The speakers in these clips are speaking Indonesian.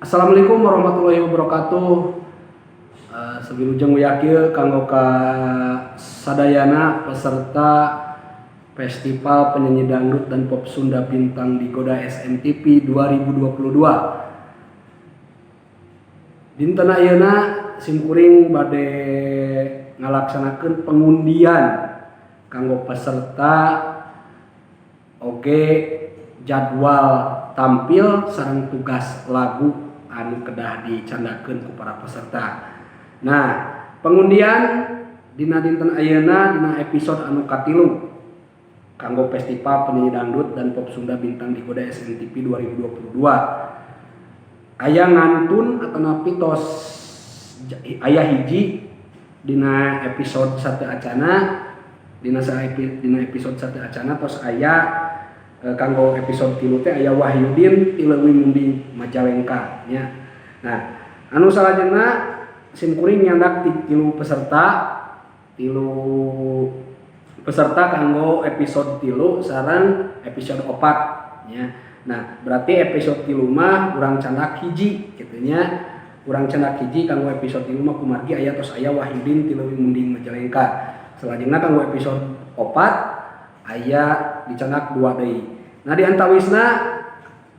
Assalamualaikum warahmatullahi wabarakatuh. Sabilujeng wiyakieu kanggo ka sadayana peserta Festival Penyanyi Dangdut dan Pop Sunda Bintang Digoda SMTP 2022. Dinten ayeuna simkuring bade ngalaksanakeun pengundian kanggo peserta oge jadwal tampil sareng tugas lagu anu kedah dicandakeun ku para peserta. Nah, pengundian dina dinten ayeuna dina episode anu katilu kanggo Festival Penyanyi Dangdut dan Pop Sunda Bintang Digoda SMTP 2022. Aya ngantun ataupun tos aya hiji dina episode satu acana dina episode satu acana tos aya kanggo episode tilu teh aya Wahyudin ti Leuwih Munding Majalengka nya. Nah, anu salajengna simkuring nyandak tilu peserta kanggo episode tilu sareng episode 4 nya. Nah, berarti episode tilu mah urang candak hiji kitu nya. Urang candak hiji kanggo episode tilu mah kumargi aya tos aya Wahyudin ti Leuwih Munding Majalengka. Salajengna kanggo episode 4 aya dicandak 2 deui. Nah, di antawisna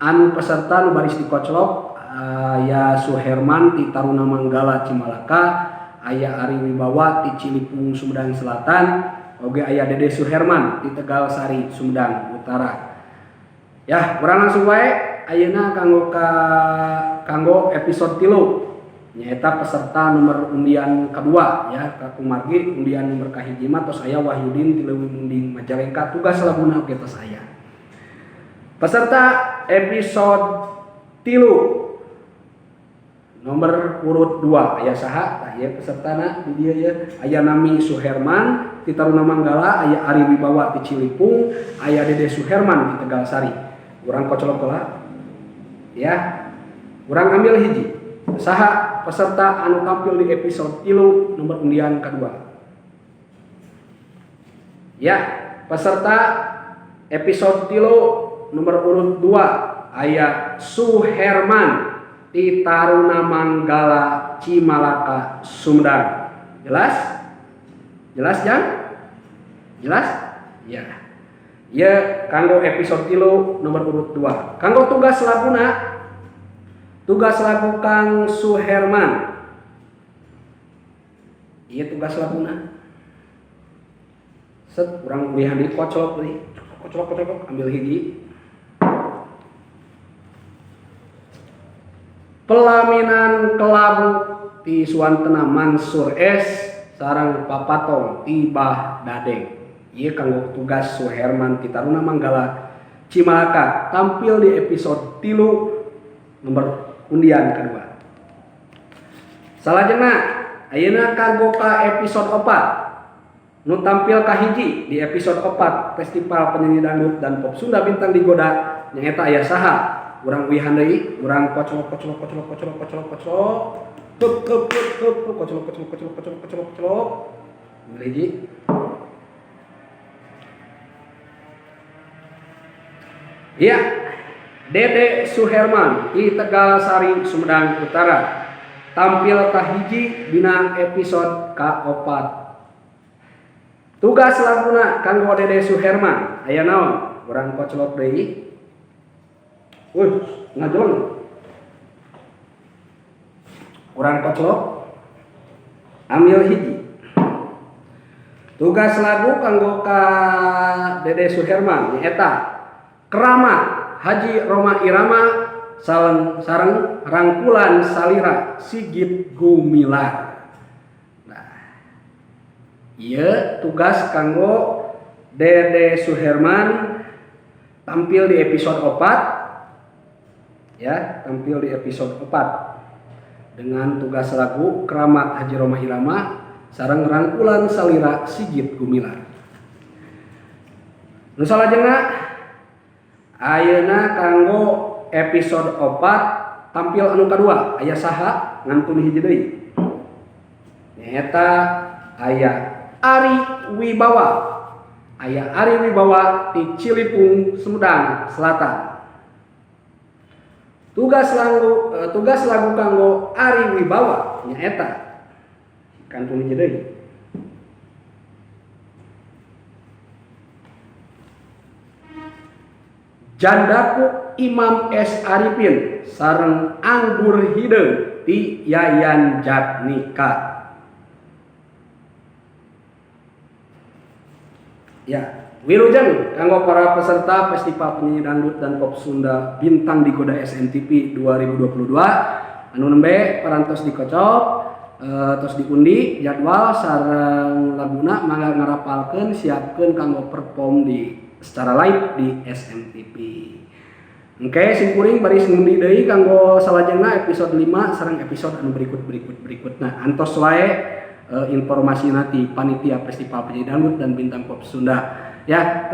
anu peserta nu baris dikoclok aya Suherman ti Taruna Manggala Cimalaka, aya Ari Wibawa ti Cilipung Sumedang Selatan, oge aya Dede Suherman ti Tegal Sari Sumedang Utara. Ya, urang langsung wae ayeuna kanggo episode tilu nyaeta peserta nomor undian kedua ya ka kumargi undian nomor kahiji mah tos aya Wahyudin ti Leuwih Munding Majalengka tugas laguna oge tos aya. Peserta episode tilu nomor urut 2 aya saha? Tah ieu pesertana di dieu ya. Aya Nami Suherman ti Taruna Manggala, aya Ari Wibawa ti Cilipung, aya Dede Suherman ti Tegal Sari. Urang kocolok heula. Ya. Urang ambil hiji. Saha peserta anu tampil di episode tilu nomor undian kedua? Ya, peserta episode tilu nomor urut 2 aya Suherman ti Taruna Manggala Cimalaka Sumedang. Jelas? Jelas Jang? Jelas? Ya. Ya kanggo episode tilu nomor urut 2. Kanggo tugas laguna tugas lagu Kang Suherman. Ieu tugas laguna. Set urang kuliah di kocolok deui. Kocolok ambil hiji. Pelaminan kelabu ti Suantena Mansur S sareng papatong ti Bah Dadeng. Ieu kanggo tugas Suherman ti Taruna Manggala Cimalaka tampil di episode tilu nomor undian kedua. Salajengna ayeuna kanggo ka episode 4 nu tampil ka hiji di episode 4 Festival Penyanyi Dangdut dan Pop Sunda Bintang Digoda nyaeta aya saha? Urang wihan deui, urang kocolok. Hiji. Iya. Dede Suherman di Tegal Sari Sumedang Utara tampil ka hiji dina episode ka-4. Tugas laguna kanggo Dede Suherman aya naon? Urang kocolok deui. Ngajeleng. Urang kocolok. Ambil hiji. Tugas lagu kanggo ka Dede Suherman nyaeta Keramat Haji Roma Irama sareng rangkulan salira Sigit Gumilar. Nah, ieu tugas kanggo Dede Suherman tampil di episode 4 ya, tampil di episode 4 dengan tugas lagu Keramat Haji Roma Irama sareng rangkulan salira Sigit Gumilar. Nu salajengna ayeuna kanggo episode 4 tampil anu kadua aya saha? Ngantun hiji deui. Nyaeta aya Ari Wibawa. Aya Ari Wibawa ti Cilipung Sumedang Selatan. tugas lagu kanggo Ari Wibawa nyaeta kantun hiji deui. Jandaku Imam S. Arifin sareng Anggur Hideung ti Yayan Jatnika. Ya, wilujeng kanggo para peserta Festival Penyanyi Dangdut dan Pop Sunda Bintang Digoda SMTP 2022 anu nembe parantos dikocok tos diundi jadwal sareng laguna mangga ngarapalkeun siapkeun kanggo perform secara live di SMTP. Oke, simkuring bari ngundi deui kanggo salajengna episode 5 sareng episode anu berikutna. Antos wae informasi nanti panitia Festival Penyanyi Dangdut dan Bintang Pop Sunda. Ya,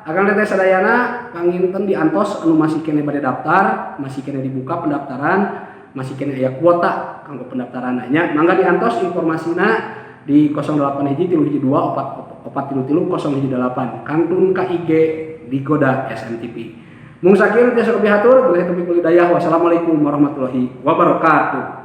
akan teteh sadayana panginten diantos anu masih kene bade daftar, masih kene dibuka pendaftaran, masih kene aya kuota kanggo pendaftaran nya. Mangga diantos informasina di 081242433018 kantun KIG Digoda SMTP. Mung sakieu teh sok bihatur, billahi taufiq wal hidayah. Wassalamualaikum warahmatullahi wabarakatuh.